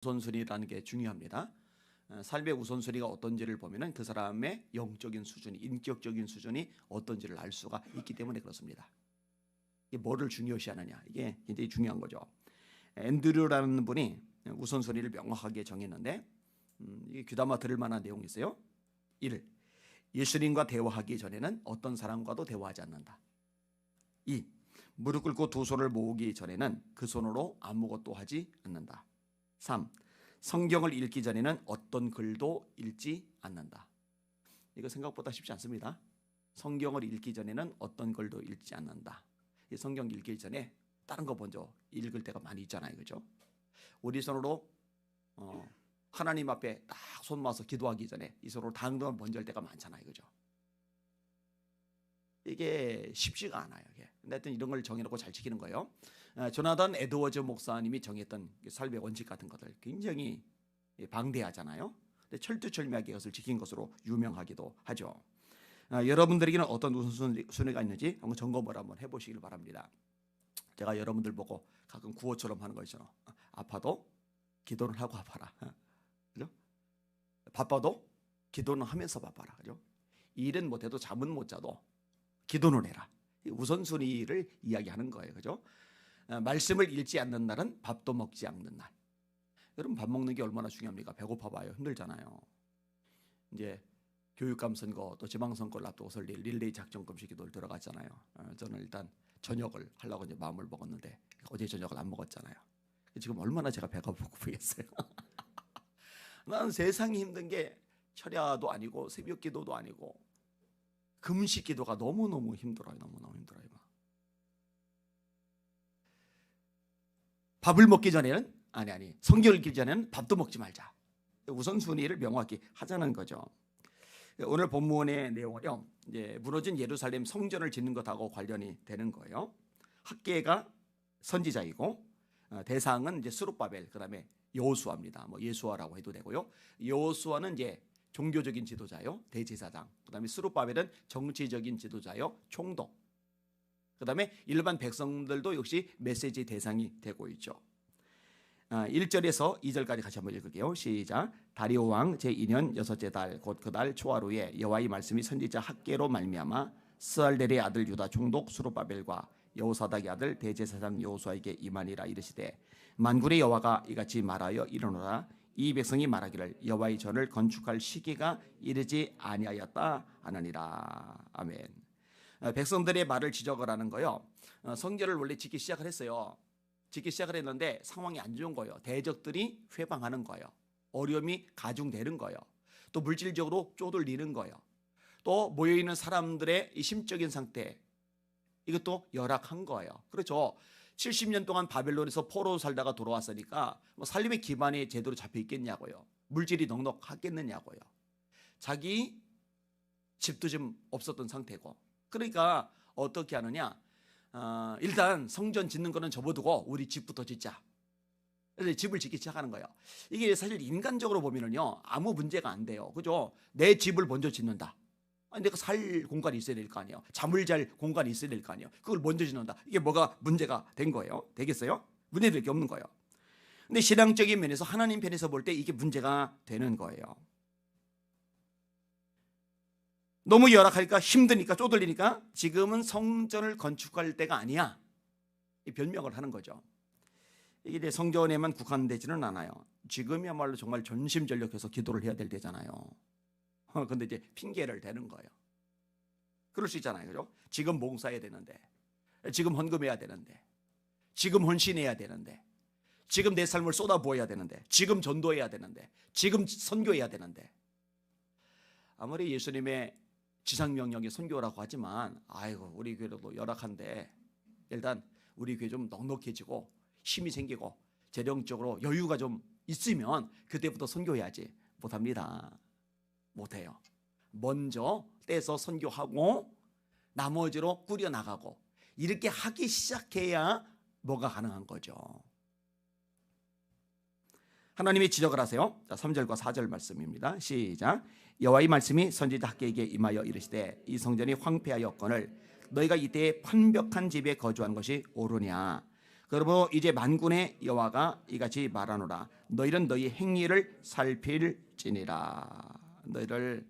우선순위라는 게 중요합니다. 삶의 우선순위가 어떤지를 보면은 그 사람의 영적인 수준이, 인격적인 수준이 어떤지를 알 수가 있기 때문에 그렇습니다. 이게 뭐를 중요시하느냐, 이게 굉장히 중요한 거죠. 앤드류라는 분이 우선순위를 명확하게 정했는데 이게 귀담아 들을 만한 내용이 있어요. 1. 예수님과 대화하기 전에는 어떤 사람과도 대화하지 않는다. 2. 무릎 꿇고 두 손을 모으기 전에는 그 손으로 아무것도 하지 않는다. 3. 성경을 읽기 전에는 어떤 글도 읽지 않는다. 이거 생각보다 쉽지 않습니다. 성경을 읽기 전에는 어떤 글도 읽지 않는다. 이 성경 읽기 전에 다른 거 먼저 읽을 때가 많이 있잖아요, 그죠? 우리 손으로 하나님 앞에 딱 손 모아서 기도하기 전에 이 손으로 다른 거 먼저 할 때가 많잖아요, 그죠? 이게 쉽지가 않아요. 근데 하여튼 이런 걸 정해놓고 잘 지키는 거예요. 조나단 에드워즈 목사님이 정했던 삶의 원칙 같은 것들 굉장히 방대하잖아요. 근데 철두철미하게 이것을 지킨 것으로 유명하기도 하죠. 여러분들에게는 어떤 우선순위가 있는지 한번 점검을 한번 해보시길 바랍니다. 제가 여러분들 보고 가끔 구호처럼 하는 거 있잖아요. 아파도 기도를 하고 아파라. 그죠? 바빠도 기도는 하면서 바빠라. 그죠? 일은 못해도 잠은 못 자도 기도는 해라. 우선순위를 이야기하는 거예요. 그죠? 말씀을 읽지 않는 날은 밥도 먹지 않는 날. 여러분 밥 먹는 게 얼마나 중요합니까? 배고파 봐요. 힘들잖아요. 이제 교육감 선거 또 지방선거를 앞두고서 릴레이 작전금식 기도를 들어갔잖아요. 저는 일단 저녁을 하려고 이제 마음을 먹었는데 어제 저녁을 안 먹었잖아요. 지금 얼마나 제가 배가 고프겠어요. 나는 세상이 힘든 게 철야도 아니고 새벽 기도도 아니고 금식 기도가 너무너무 힘들어요. 너무너무 힘들어요. 밥을 먹기 전에는 성경을 읽기 전에는 밥도 먹지 말자. 우선순위를 명확히 하자는 거죠. 오늘 본문의 내용은요, 이제 무너진 예루살렘 성전을 짓는 것하고 관련이 되는 거예요. 학개가 선지자이고 대상은 이제 스룹바벨, 그다음에 여호수아입니다. 뭐 예수아라고 해도 되고요. 여호수아는 이제 종교적인 지도자요, 대제사장. 그다음에 스룹바벨은 정치적인 지도자요, 총독. 그다음에 일반 백성들도 역시 메시지 대상이 되고 있죠. 1절에서 2절까지 같이 한번 읽을게요. 시작. 다리오 왕 제2년 여섯째 달 곧 그 달 초하루에 여호와의 말씀이 선지자 학개로 말미암아 스알델의 아들 유다 총독 스룹바벨과 여호사닥의 아들 대제사장 여호수아에게 임하니라. 이르시되 만군의 여호와가 이같이 말하여 이르노라. 이 백성이 말하기를 여호와의 전을 건축할 시기가 이르지 아니하였다 하느니라. 아멘. 백성들의 말을 지적을 하는 거요. 성전을 원래 짓기 시작을 했어요. 짓기 시작을 했는데 상황이 안 좋은 거예요. 대적들이 회방하는 거예요. 어려움이 가중되는 거예요. 또 물질적으로 쪼들리는 거예요. 또 모여있는 사람들의 이 심적인 상태, 이것도 열악한 거예요. 그렇죠. 70년 동안 바벨론에서 포로로 살다가 돌아왔으니까 뭐 살림의 기반이 제대로 잡혀 있겠냐고요. 물질이 넉넉하겠느냐고요. 자기 집도 좀 없었던 상태고. 그러니까 어떻게 하느냐, 일단 성전 짓는 거는 접어두고 우리 집부터 짓자. 그래서 집을 짓기 시작하는 거예요. 이게 사실 인간적으로 보면은요, 아무 문제가 안 돼요. 그죠? 내 집을 먼저 짓는다. 내가 살 공간이 있어야 될 거 아니에요. 잠을 잘 공간이 있어야 될 거 아니에요. 그걸 먼저 짓는다. 이게 뭐가 문제가 된 거예요? 되겠어요? 문제될 게 없는 거예요. 근데 신앙적인 면에서 하나님 편에서 볼 때 이게 문제가 되는 거예요. 너무 열악하니까 힘드니까 쪼들리니까 지금은 성전을 건축할 때가 아니야. 이 변명을 하는 거죠. 이게 이제 성전에만 국한되지는 않아요. 지금이야말로 정말 전심전력해서 기도를 해야 될 때잖아요. 근데 이제 핑계를 대는 거예요. 그럴 수 있잖아요. 그죠? 지금 봉사해야 되는데, 지금 헌금해야 되는데, 지금 헌신해야 되는데, 지금 내 삶을 쏟아부어야 되는데, 지금 전도해야 되는데, 지금 선교해야 되는데. 아무리 예수님의 지상명령이 선교라고 하지만 아이고 우리 교회도 열악한데 일단 우리 교회 좀 넉넉해지고 힘이 생기고 재정적으로 여유가 좀 있으면 그때부터 선교해야지. 못합니다. 못해요. 먼저 떼서 선교하고 나머지로 꾸려나가고 이렇게 하기 시작해야 뭐가 가능한 거죠. 하나님이 지적을 하세요. 3절과 4절 말씀입니다. 시작. 여호와의 말씀이 선지자 학개에게 임하여 이르시되 이 성전이 황폐하였거늘 너희가 이때에 판벽한 집에 거주한 것이 옳으냐. 그러므로 이제 만군의 여호와가 이같이 말하노라. 너희는 너희 행위를 살필지니라. 너희를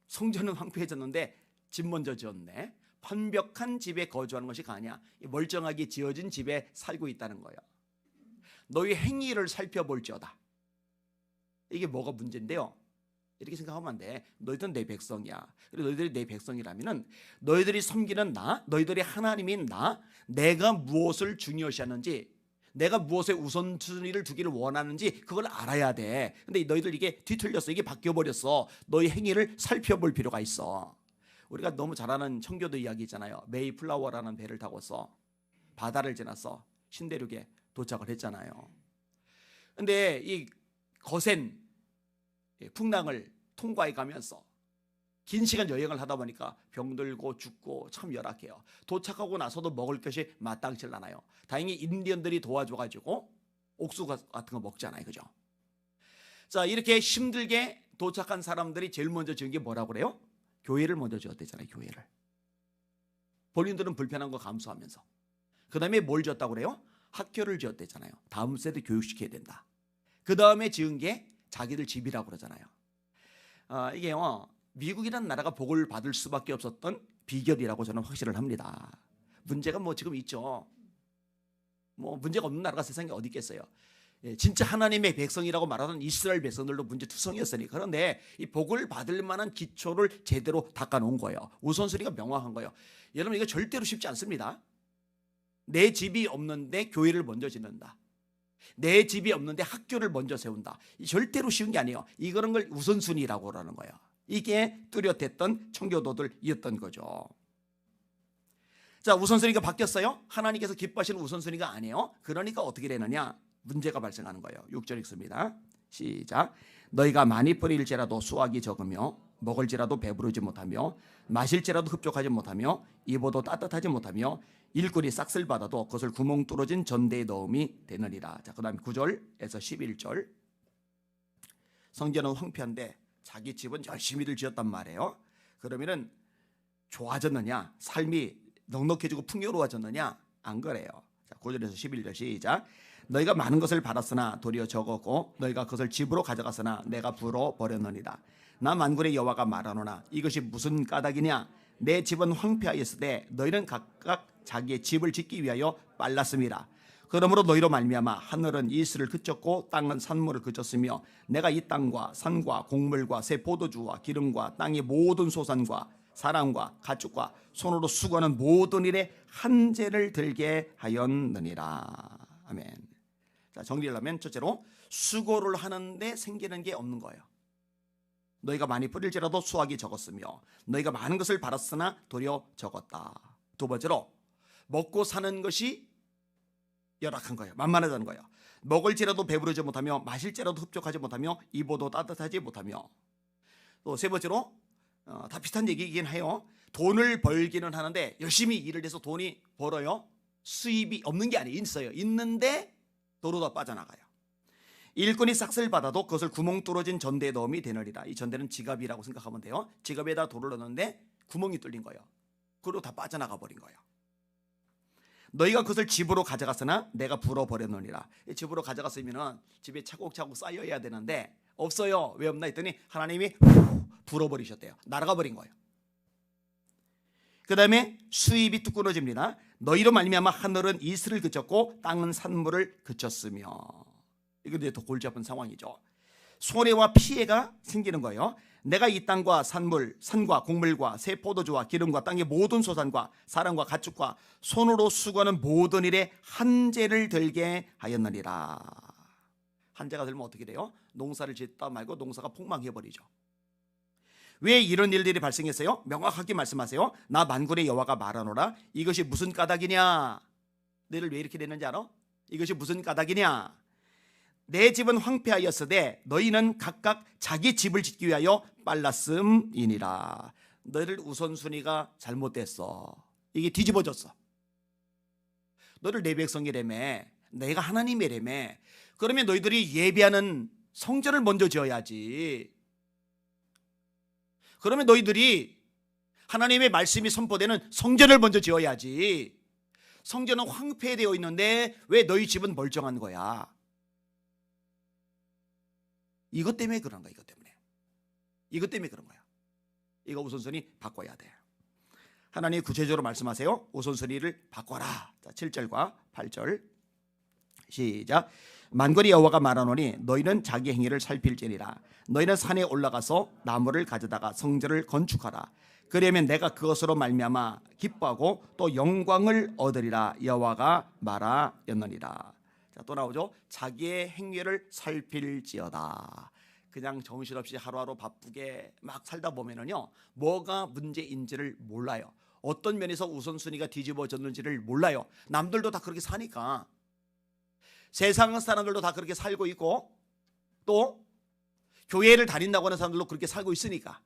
성전은 황폐해졌는데 집 먼저 지었네. 완벽한 집에 거주하는 것이 아니야. 멀쩡하게 지어진 집에 살고 있다는 거예요. 너희 행위를 살펴볼지어다. 이게 뭐가 문제인데요? 이렇게 생각하면 안 돼. 너희들은 내 백성이야. 그리고 너희들이 내 백성이라면은 너희들이 섬기는 나, 너희들이 하나님인 나, 내가 무엇을 중요시하는지, 내가 무엇에 우선순위를 두기를 원하는지 그걸 알아야 돼. 근데 너희들 이게 뒤틀렸어. 이게 바뀌어버렸어. 너희 행위를 살펴볼 필요가 있어. 우리가 너무 잘 아는 청교도 이야기 있잖아요. 메이플라워라는 배를 타고서 바다를 지나서 신대륙에 도착을 했잖아요. 근데 이 거센 풍랑을 통과해 가면서 긴 시간 여행을 하다 보니까 병들고 죽고 참 열악해요. 도착하고 나서도 먹을 것이 마땅치 않아요. 다행히 인디언들이 도와줘가지고 옥수 같은 거 먹잖아요. 그죠? 자, 이렇게 힘들게 도착한 사람들이 제일 먼저 지은 게 뭐라고 그래요? 교회를 먼저 지었대잖아요. 교회를. 본인들은 불편한 거 감수하면서. 그 다음에 뭘 지었다고 그래요? 학교를 지었대잖아요. 다음 세대 교육시켜야 된다. 그 다음에 지은 게 자기들 집이라고 그러잖아요. 이게요, 미국이라는 나라가 복을 받을 수밖에 없었던 비결이라고 저는 확신을 합니다. 문제가 뭐 지금 있죠. 뭐 문제가 없는 나라가 세상에 어디 있겠어요. 진짜 하나님의 백성이라고 말하는 이스라엘 백성들도 문제투성이었으니까. 그런데 이 복을 받을 만한 기초를 제대로 닦아놓은 거예요. 우선순위가 명확한 거예요. 여러분, 이거 절대로 쉽지 않습니다. 내 집이 없는데 교회를 먼저 짓는다. 내 집이 없는데 학교를 먼저 세운다. 절대로 쉬운 게 아니에요. 이거는 걸 우선순위라고 하는 거예요. 이게 뚜렷했던 청교도들이었던 거죠. 자, 우선순위가 바뀌었어요. 하나님께서 기뻐하시는 우선순위가 아니에요. 그러니까 어떻게 되느냐? 문제가 발생하는 거예요. 6절 읽습니다. 시작. 너희가 많이 뿌릴지라도 수확이 적으며 먹을지라도 배부르지 못하며 마실지라도 흡족하지 못하며 입어도 따뜻하지 못하며 일꾼이 싹쓸 받아도 그것을 구멍 뚫어진 전대에 넣음이 되느니라. 자, 그 다음에 9절에서 11절. 성전은 황폐한데 자기 집은 열심히들 지었단 말이에요. 그러면은 좋아졌느냐? 삶이 넉넉해지고 풍요로워졌느냐? 안 그래요. 자, 9절에서 11절 시작. 너희가 많은 것을 받았으나 도리어 적었고 너희가 그것을 집으로 가져갔으나 내가 불어 버렸느니라. 나 만군의 여호와가 말하노라. 이것이 무슨 까닭이냐? 내 집은 황폐하였으되 너희는 각각 자기의 집을 짓기 위하여 빨랐음이라. 그러므로 너희로 말미암아 하늘은 이슬을 그쳤고 땅은 산물을 그쳤으며 내가 이 땅과 산과 곡물과 새 포도주와 기름과 땅의 모든 소산과 사람과 가축과 손으로 수고하는 모든 일에 한재를 들게 하였느니라. 아멘. 자, 정리를 하면 첫째로 수고를 하는데 생기는 게 없는 거예요. 너희가 많이 뿌릴지라도 수확이 적었으며 너희가 많은 것을 받았으나 도리어 적었다. 두 번째로 먹고 사는 것이 열악한 거예요. 만만하다는 거예요. 먹을지라도 배부르지 못하며 마실지라도 흡족하지 못하며 입어도 따뜻하지 못하며. 또 세 번째로 다 비슷한 얘기이긴 해요. 돈을 벌기는 하는데 열심히 일을 해서 돈이 벌어요. 수입이 없는 게 아니에요. 있어요. 있는데 도로 다 빠져나가요. 일꾼이 싹쓸 받아도 그것을 구멍 뚫어진 전대에 넣음이 되느니라. 이 전대는 지갑이라고 생각하면 돼요. 지갑에다 돌을 넣는데 구멍이 뚫린 거예요. 그리고 다 빠져나가 버린 거예요. 너희가 그것을 집으로 가져갔으나 내가 불어버렸느니라. 집으로 가져갔으면 집에 차곡차곡 쌓여야 되는데 없어요. 왜 없나 했더니 하나님이 불어버리셨대요. 날아가 버린 거예요. 그 다음에 수입이 뚝 끊어집니다. 너희로 말미암아 하늘은 이슬을 그쳤고 땅은 산물을 그쳤으며. 이거 이제 더 골치 아픈 상황이죠. 손해와 피해가 생기는 거예요. 내가 이 땅과 산물, 산과 곡물과 새 포도주와 기름과 땅의 모든 소산과 사람과 가축과 손으로 수고하는 모든 일에 한재를 들게 하였느니라. 한재가 들면 어떻게 돼요? 농사를 짓다 말고 농사가 폭망해버리죠. 왜 이런 일들이 발생했어요? 명확하게 말씀하세요. 나 만군의 여호와가 말하노라. 이것이 무슨 까닭이냐? 너희를 왜 이렇게 됐는지 알아? 이것이 무슨 까닭이냐? 내 집은 황폐하였으되 너희는 각각 자기 집을 짓기 위하여 빨랐음이니라. 너희들 우선순위가 잘못됐어. 이게 뒤집어졌어. 너희들 내 백성이라며, 내가 하나님이라며. 그러면 너희들이 예배하는 성전을 먼저 지어야지. 그러면 너희들이 하나님의 말씀이 선포되는 성전을 먼저 지어야지. 성전은 황폐되어 있는데 왜 너희 집은 멀쩡한 거야? 이것 때문에 그런 거야. 이것 때문에 그런 거야. 이거 우선순위 바꿔야 돼. 하나님 구체적으로 말씀하세요. 우선순위를 바꿔라. 자, 7절과 8절 시작. 만군의 여호와가 말하노니 너희는 자기 행위를 살필지니라. 너희는 산에 올라가서 나무를 가져다가 성전을 건축하라. 그러면 내가 그것으로 말미암아 기뻐하고 또 영광을 얻으리라. 여호와가 말하였느니라. 자, 또 나오죠. 자기의 행위를 살필지어다. 그냥 정신없이 하루하루 바쁘게 막 살다 보면은요, 뭐가 문제인지를 몰라요. 어떤 면에서 우선순위가 뒤집어졌는지를 몰라요. 남들도 다 그렇게 사니까. 세상 사람들도 다 그렇게 살고 있고, 또 교회를 다닌다고 하는 사람들도 그렇게 살고 있으니까.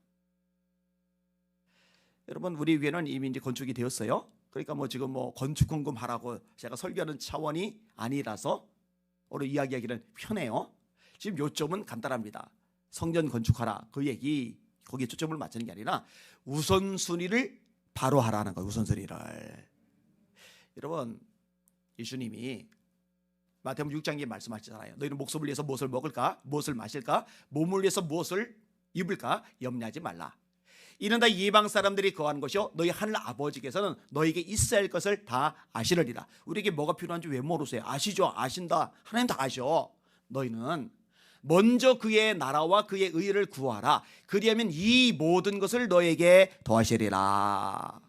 여러분, 우리 교회는 이미 이제 건축이 되었어요. 그러니까 뭐 지금 뭐 건축 공금하라고 제가 설교하는 차원이 아니라서 오늘 이야기하기는 편해요. 지금 요점은 간단합니다. 성전 건축하라, 그 얘기, 거기에 초점을 맞추는 게 아니라 우선순위를 바로 하라는 거예요. 우선순위를. 여러분, 예수님이 마태복음 6장에 말씀하시잖아요. 너희는 목숨을 위해서 무엇을 먹을까? 무엇을 마실까? 몸을 위해서 무엇을 입을까? 염려하지 말라. 이는 다 이방 사람들이 거하는 것이요 너희 하늘 아버지께서는 너희에게 있어야 할 것을 다 아시느니라. 우리에게 뭐가 필요한지 왜 모르세요? 아시죠? 아신다. 하나님 다 아셔. 너희는 먼저 그의 나라와 그의 의를 구하라. 그리하면 이 모든 것을 너에게 더하시리라.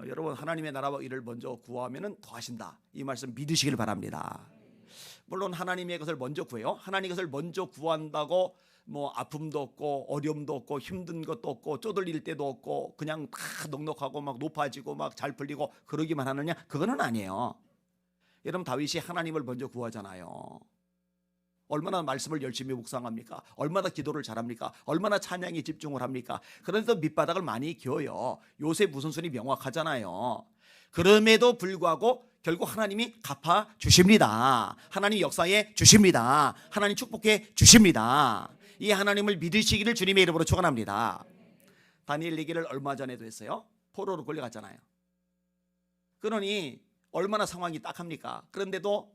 여러분, 하나님의 나라와 의를 먼저 구하면 더하신다. 이 말씀 믿으시길 바랍니다. 물론 하나님의 것을 먼저 구해요. 하나님의 것을 먼저 구한다고 뭐 아픔도 없고 어려움도 없고 힘든 것도 없고 쪼들릴 때도 없고 그냥 다 넉넉하고 막 높아지고 막 잘 풀리고 그러기만 하느냐? 그거는 아니에요. 여러분, 다윗이 하나님을 먼저 구하잖아요. 얼마나 말씀을 열심히 묵상합니까? 얼마나 기도를 잘합니까? 얼마나 찬양에 집중을 합니까? 그런데도 밑바닥을 많이 겨요. 요셉 우선순위 명확하잖아요. 그럼에도 불구하고 결국 하나님이 갚아 주십니다. 하나님 역사에 주십니다. 하나님 축복해 주십니다. 이 하나님을 믿으시기를 주님의 이름으로 축원합니다. 다니엘 얘기를 얼마 전에도 했어요. 포로로 끌려갔잖아요. 그러니 얼마나 상황이 딱합니까? 그런데도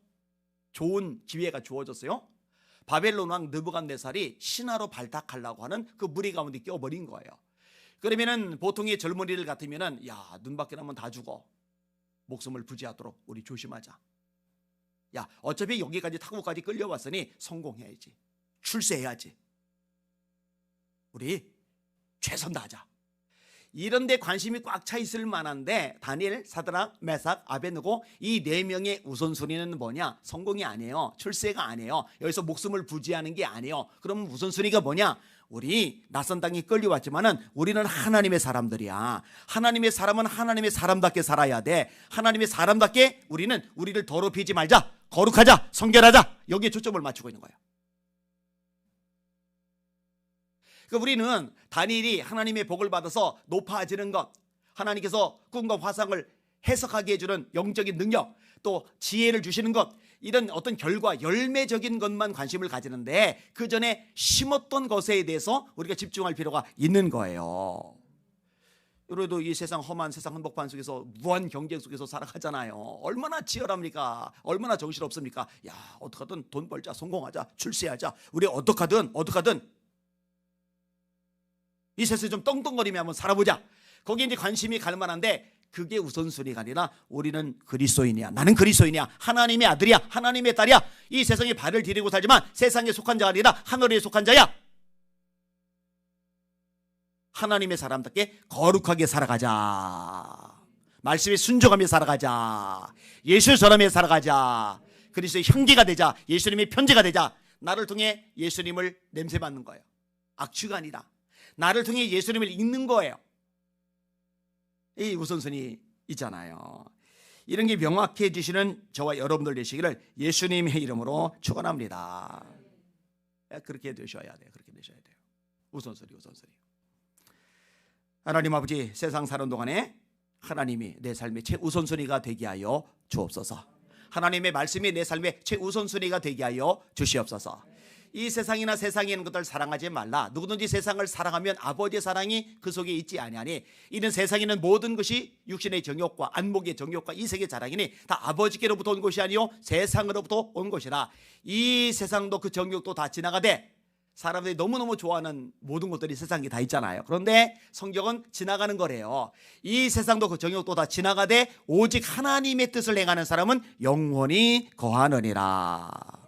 좋은 기회가 주어졌어요. 바벨론 왕 느부갓네살이 신하로 발탁하려고 하는 그 무리 가운데 껴버린 거예요. 그러면은 보통의 젊은이들 같으면은 야, 눈밖에 나면 다 죽어. 목숨을 부지하도록 우리 조심하자. 야, 어차피 여기까지 타국까지 끌려왔으니 성공해야지. 출세해야지. 우리 최선 다하자. 이런 데 관심이 꽉 차 있을 만한데 다니엘, 사드락, 메삭, 아베느고 이 네 명의 우선순위는 뭐냐? 성공이 아니에요. 출세가 아니에요. 여기서 목숨을 부지하는 게 아니에요. 그럼 우선순위가 뭐냐? 우리 낯선 땅에 끌려왔지만은 우리는 하나님의 사람들이야. 하나님의 사람은 하나님의 사람답게 살아야 돼. 하나님의 사람답게 우리는 우리를 더럽히지 말자. 거룩하자. 성결하자. 여기에 초점을 맞추고 있는 거예요. 우리는 다니엘이 하나님의 복을 받아서 높아지는 것, 하나님께서 꿈과 화상을 해석하게 해주는 영적인 능력, 또 지혜를 주시는 것, 이런 어떤 결과, 열매적인 것만 관심을 가지는데 그 전에 심었던 것에 대해서 우리가 집중할 필요가 있는 거예요. 그래도 이 세상 험한 세상 한복판 속에서 무한 경쟁 속에서 살아가잖아요. 얼마나 치열합니까? 얼마나 정신없습니까? 야, 어떡하든 돈 벌자, 성공하자, 출세하자. 우리 어떡하든 이 세상에 좀 떵떵거리며 한번 살아보자. 거기에 이제 관심이 갈 만한데 그게 우선순위가 아니라 우리는 그리스도인이야. 나는 그리스도인이야. 하나님의 아들이야. 하나님의 딸이야. 이 세상에 발을 디디고 살지만 세상에 속한 자가 아니라 하늘에 속한 자야. 하나님의 사람답게 거룩하게 살아가자. 말씀에 순종하며 살아가자. 예수처럼에 살아가자. 그리스도의 형제가 되자. 예수님의 편지가 되자. 나를 통해 예수님을 냄새 맡는 거예요. 악취가 아니라 나를 통해 예수님을 읽는 거예요. 이 우선순위 있잖아요. 이런 게 명확해지시는 저와 여러분들 되시기를 예수님의 이름으로 축원합니다. 그렇게 되셔야 돼요. 그렇게 되셔야 돼요. 우선순위. 하나님 아버지, 세상 사는 동안에 하나님이 내 삶의 최우선순위가 되게 하여 주옵소서. 하나님의 말씀이 내 삶의 최우선순위가 되게 하여 주시옵소서. 이 세상이나 세상에 있는 것들 사랑하지 말라. 누구든지 세상을 사랑하면 아버지의 사랑이 그 속에 있지 아니하니 이는 세상에 있는 모든 것이 육신의 정욕과 안목의 정욕과 이 세계 자랑이니 다 아버지께로부터 온 것이 아니요 세상으로부터 온 것이라. 이 세상도 그 정욕도 다 지나가되 사람들이 너무너무 좋아하는 모든 것들이 세상에 다 있잖아요. 그런데 성경은 지나가는 거래요. 이 세상도 그 정욕도 다 지나가되 오직 하나님의 뜻을 행하는 사람은 영원히 거하느니라.